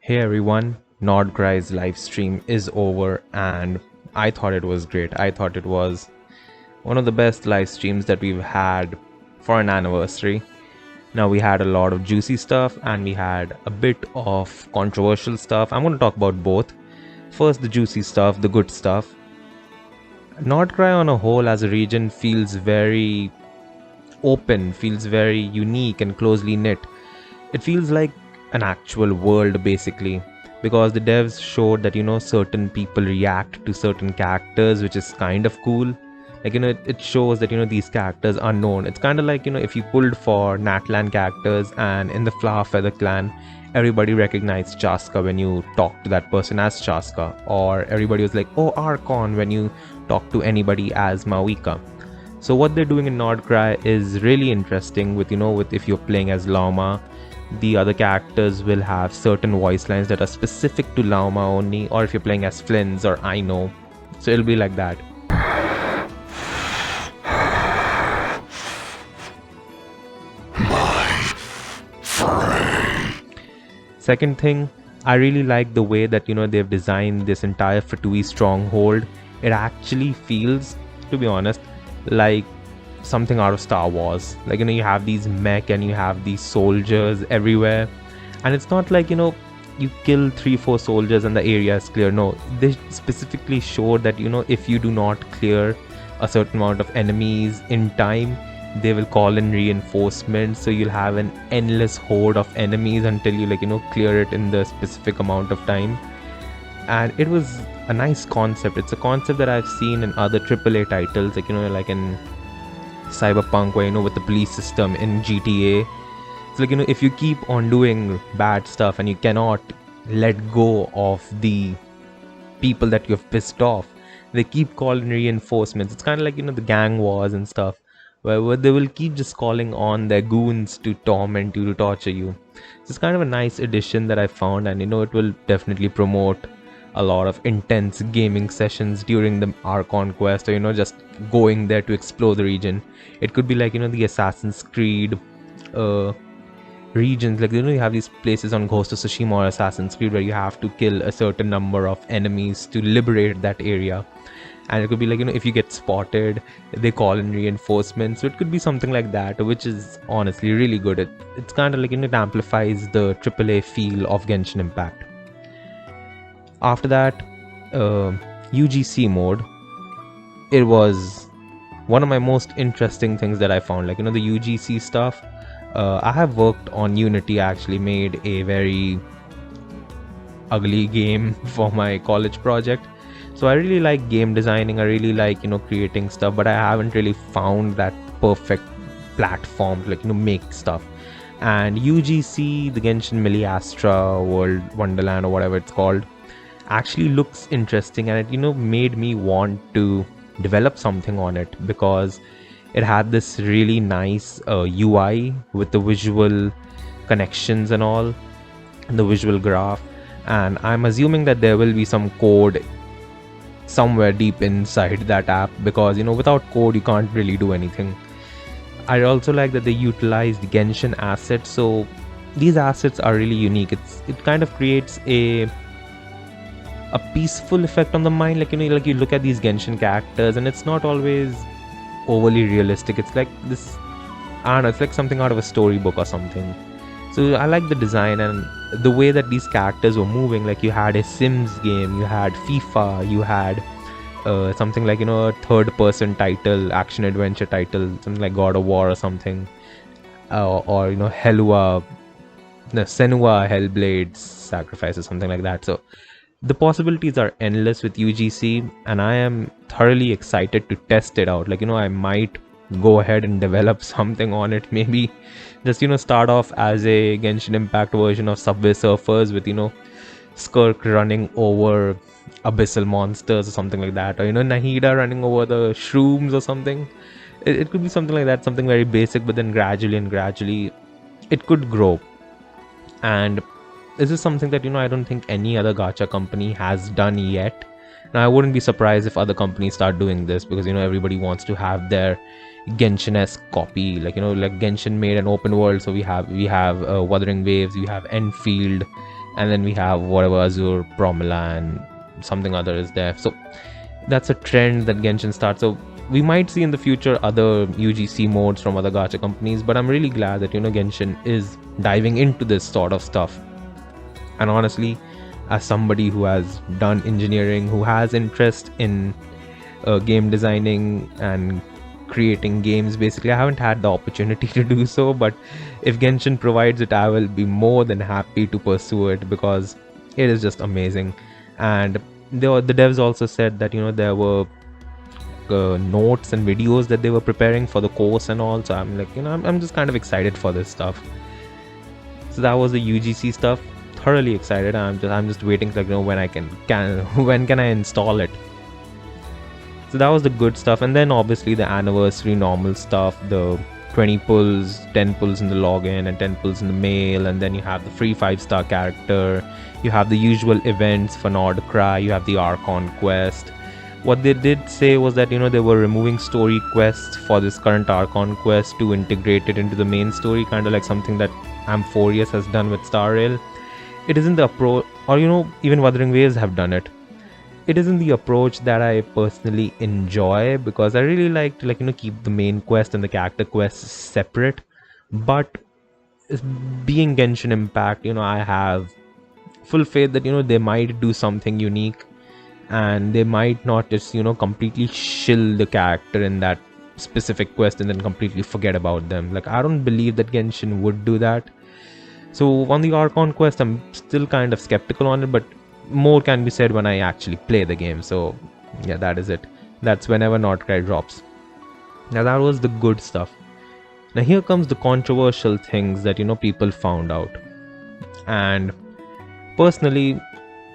Hey everyone, Nod Krai's live stream is over and I thought it was great. I thought it was one of the best live streams that we've had for an anniversary. Now we had a lot of juicy stuff and we had a bit of controversial stuff. I'm going to talk about both. First, the juicy stuff, the good stuff. Nod Krai on a whole as a region feels very open, feels very unique and closely knit. It feels like an actual world basically, because the devs showed that certain people react to certain characters, which is kind of cool. Like it shows that these characters are known. It's kind of like if you pulled for Natlan characters and in the Flower Feather clan everybody recognized Chaska when you talk to that person as Chaska, or everybody was like, oh, Archon, when you talk to anybody as Mawika. So what they're doing in Nod Krai is really interesting with if you're playing as Lauma, the other characters will have certain voice lines that are specific to Lauma only, or if you're playing as Flins or Aino, so it'll be like that. Second thing, I really like the way that they've designed this entire Fatui stronghold. It actually feels, to be honest, like something out of Star Wars. Like you have these mech and you have these soldiers everywhere, and it's not like you kill 3-4 soldiers and the area is clear. No, they specifically showed that if you do not clear a certain amount of enemies in time, they will call in reinforcements, so you'll have an endless horde of enemies until you clear it in the specific amount of time. And it was a nice concept. It's a concept that I've seen in other AAA titles, like in Cyberpunk, where with the police system in GTA. It's like if you keep on doing bad stuff and you cannot let go of the people that you've pissed off, they keep calling reinforcements. It's kind of like the gang wars and stuff, where they will keep just calling on their goons to torment you, to torture you. So it's kind of a nice addition that I found, and it will definitely promote a lot of intense gaming sessions during the Archon quest, or just going there to explore the region. It could be like the Assassin's Creed regions, like you have these places on Ghost of Tsushima or Assassin's Creed where you have to kill a certain number of enemies to liberate that area. And it could be like if you get spotted, they call in reinforcements. So it could be something like that, which is honestly really good. It's kind of like it amplifies the AAA feel of Genshin Impact. After that, UGC mode, it was one of my most interesting things that I found. Like the UGC stuff, I have worked on Unity. I actually made a very ugly game for my college project, so I really like game designing. I really like creating stuff, but I haven't really found that perfect platform to make stuff. And UGC, the Genshin Miliastra Wonderland, or whatever it's called, actually looks interesting, and it made me want to develop something on it, because it had this really nice UI with the visual connections and all, and the visual graph. And I'm assuming that there will be some code somewhere deep inside that app, because without code you can't really do anything. I also like that they utilized Genshin assets, so these assets are really unique. It kind of creates a peaceful effect on the mind. Like like you look at these Genshin characters and it's not always overly realistic. It's like this, I don't know, it's like something out of a storybook or something. So I like the design and the way that these characters were moving. Like you had a Sims game, you had FIFA, you had something like a third person title, action adventure title, something like God of War or something, or Senua Hellblade Sacrifice or something like that. So the possibilities are endless with UGC, and I am thoroughly excited to test it out. Like I might go ahead and develop something on it. Maybe just start off as a Genshin Impact version of Subway Surfers with Skirk running over abyssal monsters or something like that, or Nahida running over the shrooms or something. It could be something like that, something very basic, but then gradually it could grow. And this is something that I don't think any other gacha company has done yet. Now I wouldn't be surprised if other companies start doing this, because everybody wants to have their Genshin-esque copy. Like Genshin made an open world, so we have Wuthering Waves, we have Enfield, and then we have whatever Azure, Promula, and something other is there. So that's a trend that Genshin starts. So we might see in the future other UGC modes from other gacha companies, but I'm really glad that Genshin is diving into this sort of stuff. And honestly, as somebody who has done engineering, who has interest in game designing and creating games, basically I haven't had the opportunity to do so, but if Genshin provides it, I will be more than happy to pursue it, because it is just amazing. And the devs also said that there were notes and videos that they were preparing for the course and all, so I'm like, I'm just kind of excited for this stuff. So that was the UGC stuff. Thoroughly excited. I'm just waiting, like, when I can when can I install it. So that was the good stuff. And then obviously the anniversary normal stuff, the 20 pulls, 10 pulls in the login and 10 pulls in the mail, and then you have the free 5-star character, you have the usual events for Nod Krai, you have the Archon quest. What they did say was that they were removing story quests for this current Archon quest to integrate it into the main story, kind of like something that Amphorius has done with Star Rail. It isn't the approach, or even Wuthering Waves have done it. It isn't the approach that I personally enjoy, because I really like to keep the main quest and the character quests separate. But being Genshin Impact, I have full faith that they might do something unique, and they might not just completely shill the character in that specific quest and then completely forget about them. Like, I don't believe that Genshin would do that. So on the Archon quest, I'm still kind of skeptical on it, but more can be said when I actually play the game. So yeah, that is it. That's whenever Nod Krai drops. Now that was the good stuff. Now here comes the controversial things that people found out. And personally,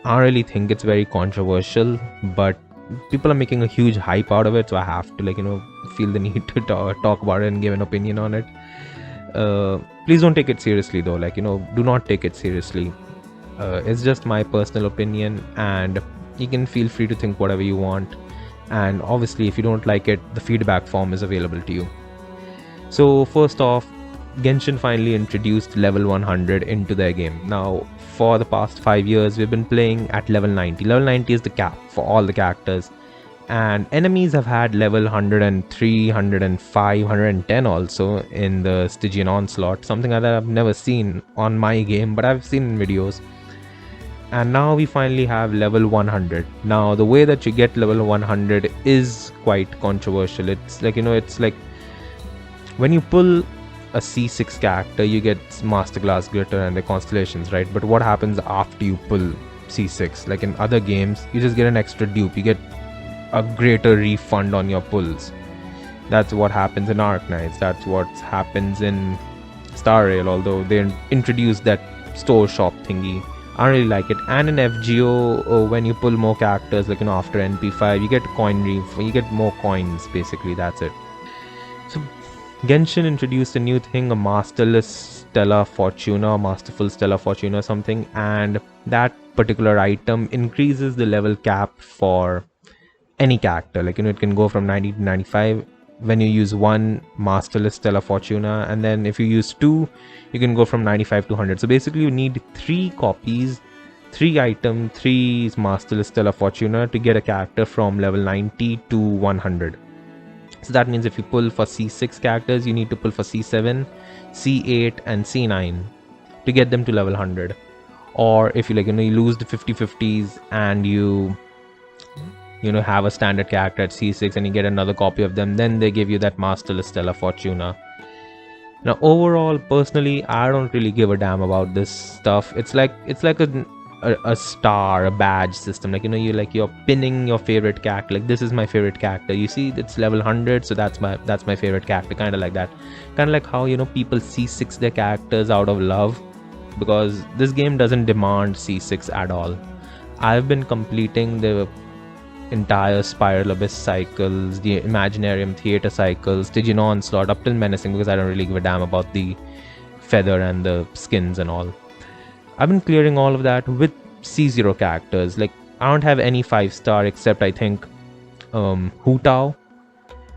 I don't really think it's very controversial, but people are making a huge hype out of it, so I have to feel the need to talk about it and give an opinion on it. Please don't take it seriously though, do not take it seriously. It's just my personal opinion, and you can feel free to think whatever you want. And obviously, if you don't like it, the feedback form is available to you. So first off, Genshin finally introduced level 100 into their game. Now, for the past 5 years, we've been playing at level 90. Level 90 is the cap for all the characters. And enemies have had level 103, 105, 110 also in the Stygian Onslaught. Something that I've never seen on my game, but I've seen in videos. And now we finally have level 100. Now, the way that you get level 100 is quite controversial. It's like, it's like when you pull a C6 character, you get Masterclass, Glitter, and the Constellations, right? But what happens after you pull C6? Like in other games, you just get an extra dupe. You get a greater refund on your pulls. That's what happens in Arknights. That's what happens in Star Rail, although they introduced that store shop thingy. I don't really like it. And in FGO, when you pull more characters, like after NP5, you get you get more coins, basically. That's it. So Genshin introduced a new thing, a Masterless Stella Fortuna, Masterful Stella Fortuna something, and that particular item increases the level cap for any character. Like, it can go from 90 to 95 when you use one Masterless Stella Fortuna, and then if you use two, you can go from 95 to 100. So basically you need 3 copies, 3 items, 3 Masterless Stella Fortuna to get a character from level 90 to 100. So that means if you pull for C6 characters, you need to pull for C7, C8 and C9 to get them to level 100. Or if you you lose the 50/50s and you have a standard character at C6 and you get another copy of them, then they give you that Masterless Stella Fortuna. Now overall, personally, I don't really give a damn about this stuff. It's like a star, a badge system. You're pinning your favorite character. Like, this is my favorite character. You see, it's level 100, so that's my favorite character. Kind of like that. Kind of like how people C6 their characters out of love, because this game doesn't demand C6 at all. I've been completing the entire Spiral Abyss cycles, the Imaginarium Theater cycles, Stygian Onslaught up till Menacing, because I don't really give a damn about the feather and the skins and all. I've been clearing all of that with C0 characters. Like, I don't have any 5-star except I think Hu Tao,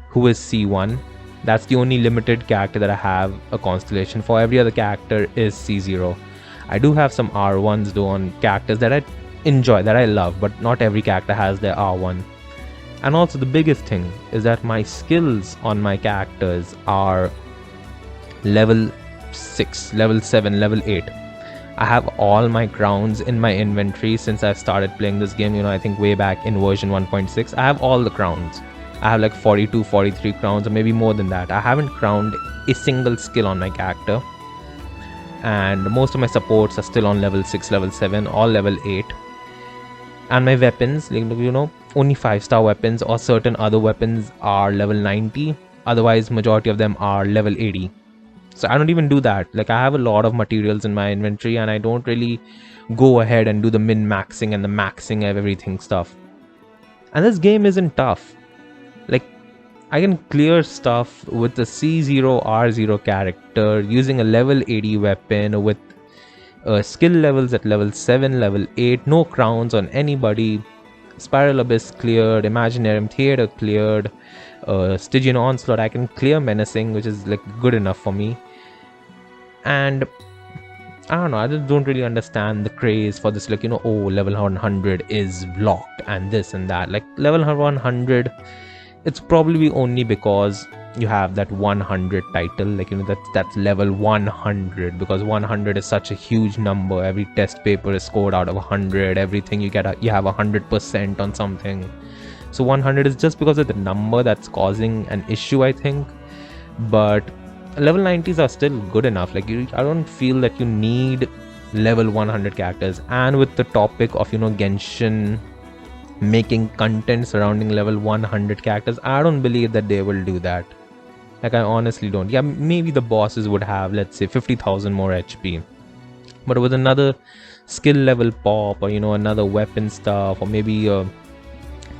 who is C1. That's the only limited character that I have a constellation for. Every other character is C0. I do have some R1s though on characters that I enjoy, that I love, but not every character has their R1. And also the biggest thing is that my skills on my characters are level 6, level 7, level 8. I have all my crowns in my inventory since I've started playing this game, I think way back in version 1.6. I have all the crowns. I have like 42, 43 crowns, or maybe more than that. I haven't crowned a single skill on my character. And most of my supports are still on level 6, level 7, or level 8. And my weapons, only 5-star weapons or certain other weapons are level 90. Otherwise, majority of them are level 80. So I don't even do that. Like, I have a lot of materials in my inventory and I don't really go ahead and do the min-maxing and the maxing of everything stuff. And this game isn't tough. Like, I can clear stuff with the C0 R0 character using a level 80 weapon with skill levels at level 7, level 8, no crowns on anybody. Spiral Abyss cleared, Imaginarium Theater cleared, Stygian Onslaught I can clear Menacing, which is like good enough for me. And I don't know, I just don't really understand the craze for this, oh, level 100 is locked and this and that. Like, level 100, it's probably only because you have that 100 title, like, that's level 100, because 100 is such a huge number. Every test paper is scored out of 100, everything you get, you have 100% on something. So 100 is just because of the number that's causing an issue, I think. But level 90s are still good enough. Like, I don't feel that you need level 100 characters. And with the topic of, Genshin making content surrounding level 100 characters, I don't believe that they will do that. Like, I honestly don't. Yeah, maybe the bosses would have, let's say, 50,000 more HP. But with another skill level pop, or, another weapon stuff, or maybe a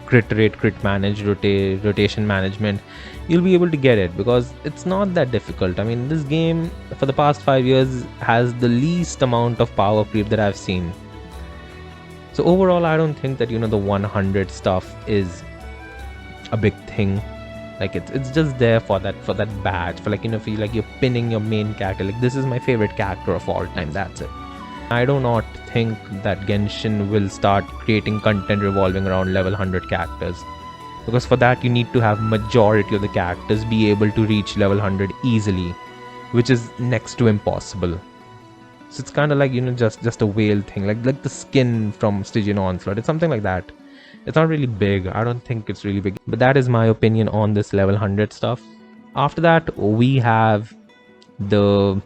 crit rate, crit manage, rotation management, you'll be able to get it, because it's not that difficult. I mean, this game for the past 5 years has the least amount of power creep that I've seen. So overall, I don't think that, the 100 stuff is a big thing. Like, it's just there for that badge, for, like, feel like you're pinning your main character. Like, this is my favorite character of all time, that's it. I do not think that Genshin will start creating content revolving around level 100 characters, because for that you need to have majority of the characters be able to reach level 100 easily, which is next to impossible. So it's kind of like, just a whale thing, like the skin from Stygian Onslaught. It's something like that. It's not really big. I don't think it's really big. But that is my opinion on this level 100 stuff. After that, we have the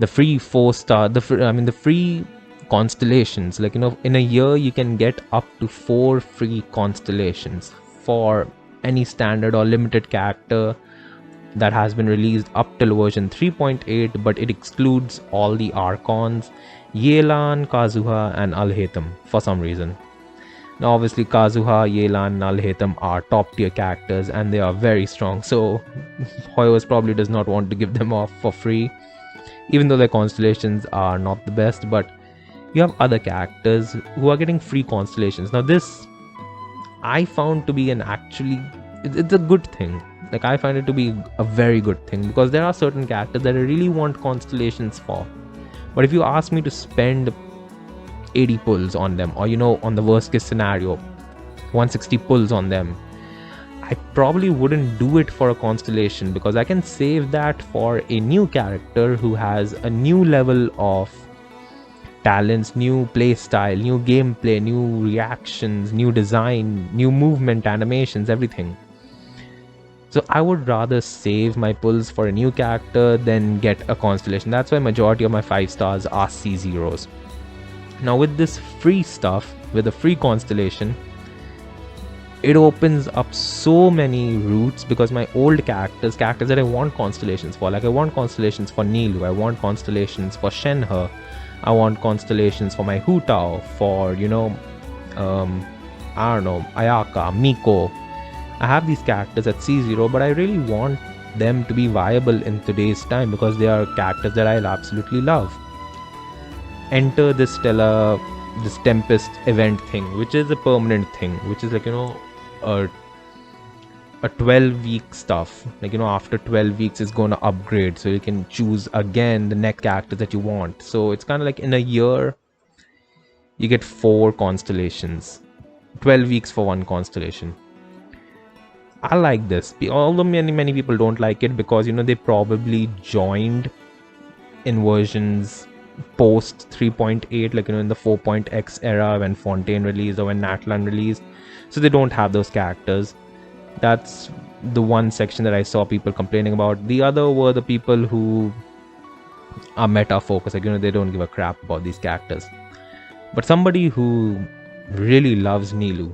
free 4-star, the free constellations. Like, in a year you can get up to 4 free constellations for any standard or limited character that has been released up till version 3.8, but it excludes all the Archons, Yelan, Kazuha and Alhaitham for some reason. Now obviously Kazuha, Yelan and Alhaitham are top tier characters and they are very strong, so Hoyoverse probably does not want to give them off for free, even though their constellations are not the best. But you have other characters who are getting free constellations. Now this I found to be it's a good thing. Like, I find it to be a very good thing, because there are certain characters that I really want constellations for. But if you ask me to spend 80 pulls on them, or on the worst case scenario 160 pulls on them, I probably wouldn't do it for a constellation, because I can save that for a new character who has a new level of talents, new play style, new gameplay, new reactions, new design, new movement, animations, everything. So I would rather save my pulls for a new character than get a constellation. That's why majority of my 5 stars are C0s. Now with this free stuff, with a free constellation, it opens up so many routes, because my old characters that I want constellations for, like I want constellations for Nilu, I want constellations for Shenhe, I want constellations for my Hu Tao, for I don't know, Ayaka, Miko. I have these characters at C0, but I really want them to be viable in today's time, because they are characters that I absolutely love. Enter this Tempest event thing, which is a permanent thing, which is like, a 12-week stuff. Like, after 12 weeks it's going to upgrade, so you can choose again the next character that you want. So it's kind of like in a year you get 4 constellations. 12 weeks for one constellation. I like this, although many people don't like it because they probably joined in versions post 3.8, like in the 4.x era when Fontaine released or when Natlan released, so they don't have those characters. That's the one section that I saw people complaining about. The other were the people who are meta focused, like they don't give a crap about these characters. But somebody who really loves Nilu,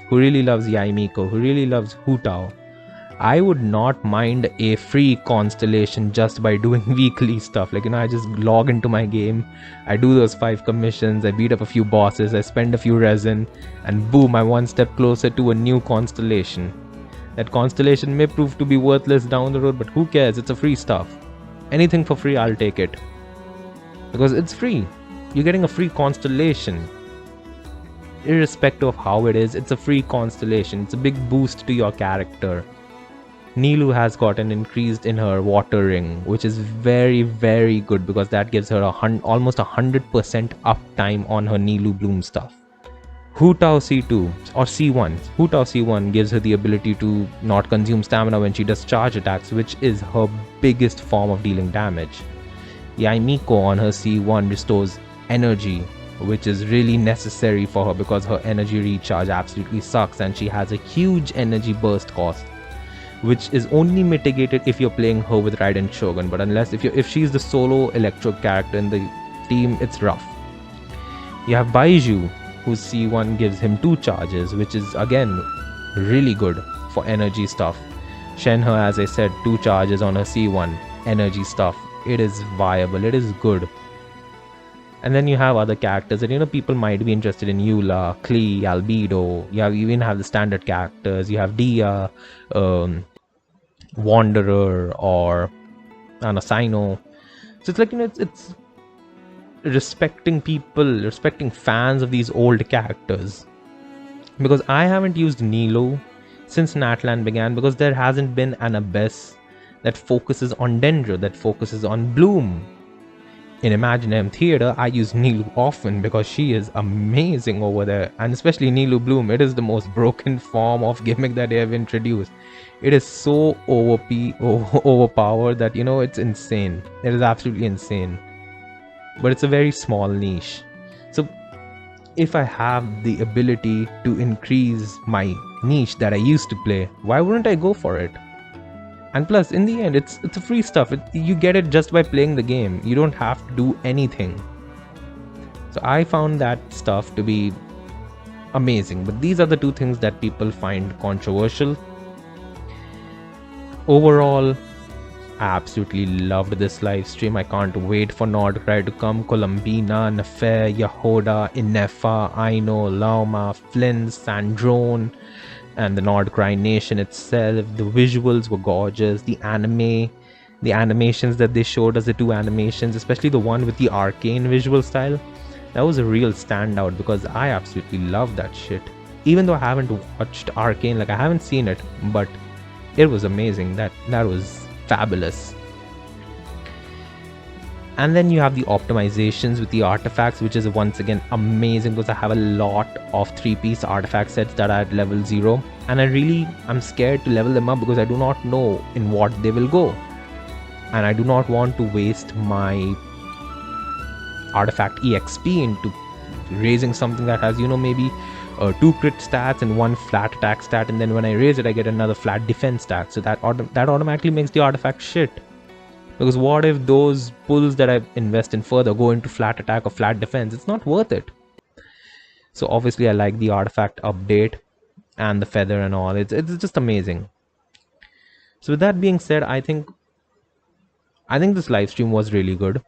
who really loves Yaimiko, who really loves Hutao, I would not mind a free constellation just by doing weekly stuff. Like, I just log into my game, I do those 5 commissions, I beat up a few bosses, I spend a few resin, and boom, I'm one step closer to a new constellation. That constellation may prove to be worthless down the road, but who cares? It's a free stuff. Anything for free, I'll take it. Because it's free. You're getting a free constellation. Irrespective of how it is, it's a free constellation. It's a big boost to your character. Nilu has gotten increased in her water ring, which is very, very good because that gives her almost 100% uptime on her Nilu Bloom stuff. Hutao C2 or C1. Hutao C1 gives her the ability to not consume stamina when she does charge attacks, which is her biggest form of dealing damage. Yaimiko on her C1 restores energy, which is really necessary for her because her energy recharge absolutely sucks and she has a huge energy burst cost, which is only mitigated if you're playing her with Raiden Shogun. But if she's the solo electro character in the team, it's rough. You have Baiju, whose C1 gives him 2 charges, which is again really good for energy stuff. Shenhe, as I said, 2 charges on her C1, energy stuff. It is viable, it is good. And then you have other characters that people might be interested in: Eula, Klee, Albedo. You even have the standard characters. You have Dia, Wanderer, or Sino. So it's like it's respecting people, respecting fans of these old characters. Because I haven't used Nilo since Natlan began, because there hasn't been an abyss that focuses on Dendro, that focuses on Bloom. In Imaginarium Theater, I use Nilu often because she is amazing over there, and especially Nilu Bloom. It is the most broken form of gimmick that they have introduced. It is so overpowered that it's insane. It is absolutely insane. But it's a very small niche. So if I have the ability to increase my niche that I used to play, why wouldn't I go for it? And plus, in the end, it's a free stuff. You get it just by playing the game. You don't have to do anything. So I found that stuff to be amazing. But these are the 2 things that people find controversial. Overall, I absolutely loved this live stream. I can't wait for Nod Krai to come. Columbina, Nefer, Yahoda, Inefa, Aino, Lauma, Flynn, Sandrone, and the Nod Krai Nation itself. The visuals were gorgeous. The animations that they showed us, the 2 animations, especially the one with the arcane visual style, that was a real standout because I absolutely love that shit. Even though I haven't watched Arcane, like I haven't seen it, but it was amazing. That was fabulous. And then you have the optimizations with the artifacts, which is once again amazing because I have a lot of 3-piece artifact sets that are at level 0, and I'm scared to level them up because I do not know in what they will go, and I do not want to waste my artifact EXP into raising something that has maybe 2 crit stats and 1 flat attack stat, and then when I raise it I get another flat defense stat, so that automatically makes the artifact shit. Because what if those pulls that I invest in further go into flat attack or flat defense? It's not worth it. So obviously I like the artifact update and the feather and all. It's just amazing. So with that being said, I think this live stream was really good.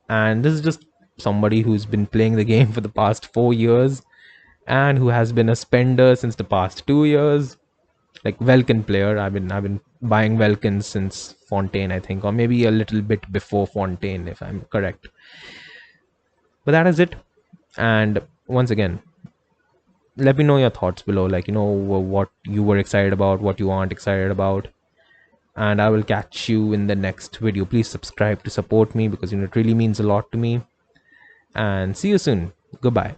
And this is just somebody who's been playing the game for the past 4 years and who has been a spender since the past 2 years. Like Velkin player, I've been buying Velkin since Fontaine, I think, or maybe a little bit before Fontaine, if I'm correct. But that is it. And once again, let me know your thoughts below, like, what you were excited about, what you aren't excited about. And I will catch you in the next video. Please subscribe to support me, because it really means a lot to me. And see you soon. Goodbye.